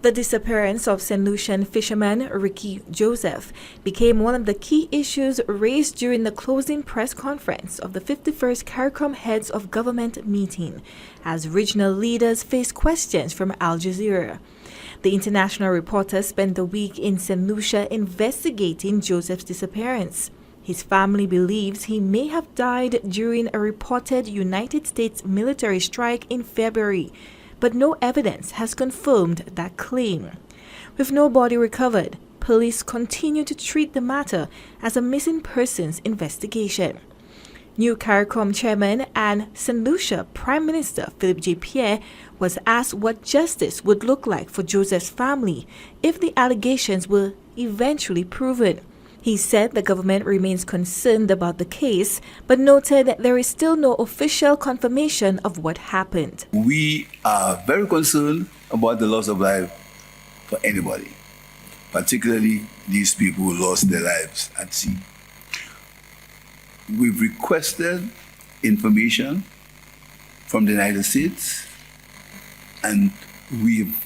The disappearance of Saint Lucianfisherman Ricky Joseph became one of the key issues raised during the closing press conference of the 51st CARICOM Heads of Government meeting, as regional leaders faced questions from Al Jazeera. The international reporter spent the week in St. Lucia investigating Joseph's disappearance. His family believes he may have died during a reported United States military strike in February, but no evidence has confirmed that claim. With no body recovered, police continue to treat the matter as a missing persons investigation. New CARICOM chairman and St. Lucia Prime Minister Philip J. Pierre was asked what justice would look like for Joseph's family if the allegations were eventually proven. He said the government remains concerned about the case, but noted that there is still no official confirmation of what happened. We are very concerned about the loss of life for anybody, particularly these people who lost their lives at sea. We've requested information from the United States, and we've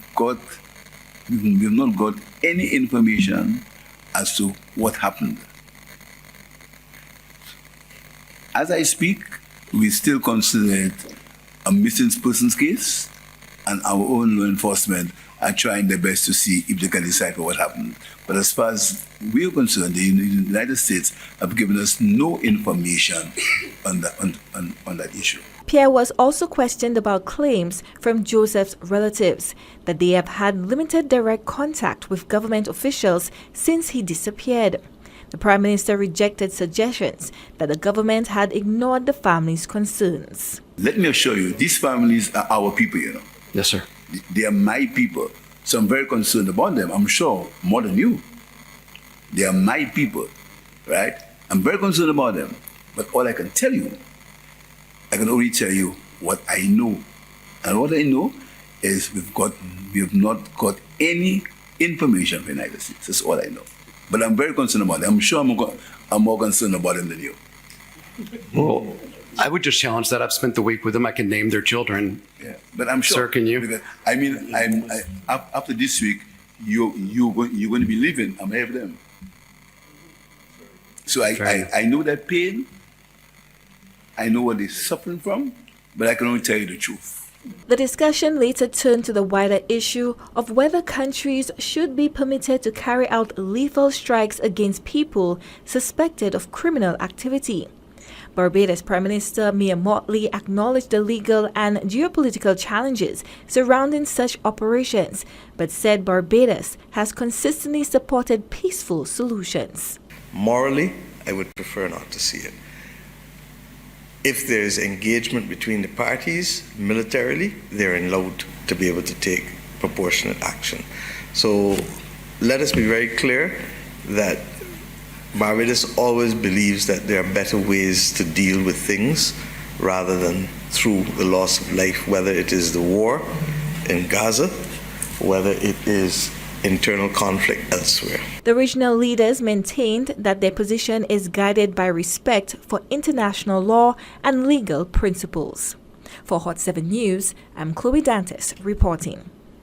not got any information as to what happened. As I speak, we still consider it a missing persons case, and our own law enforcement are trying their best to see if they can decipher what happened. But as far as we're concerned, the United States have given us no information on that issue. Pierre was also questioned about claims from Joseph's relatives that they have had limited direct contact with government officials since he disappeared. The Prime Minister rejected suggestions that the government had ignored the family's concerns. Let me assure you, these families are our people, you know. Yes, sir. They are my people, so I'm very concerned about them. I'm sure more than you. They are my people, right? I'm very concerned about them. But all I can tell you, I can only tell you what I know. And what I know is we have not got any information from the United States. That's all I know. But I'm very concerned about them. I'm sure I'm more concerned about them than you. Well, I would just challenge that. I've spent the week with them. I can name their children. Yeah, but I'm sure. Sir, can you? Because, after this week, you're going to be leaving. I'm ahead of them. So I know that pain. I know what they're suffering from, but I can only tell you the truth. The discussion later turned to the wider issue of whether countries should be permitted to carry out lethal strikes against people suspected of criminal activity. Barbados Prime Minister Mia Mottley acknowledged the legal and geopolitical challenges surrounding such operations, but said Barbados has consistently supported peaceful solutions. Morally, I would prefer not to see it. If there is engagement between the parties militarily, they're allowed to be able to take proportionate action. So let us be very clear that Barbados always believes that there are better ways to deal with things rather than through the loss of life, whether it is the war in Gaza, whether it is internal conflict elsewhere. The regional leaders maintained that their position is guided by respect for international law and legal principles. For Hot 7 News, I'm Chloe Dantes reporting.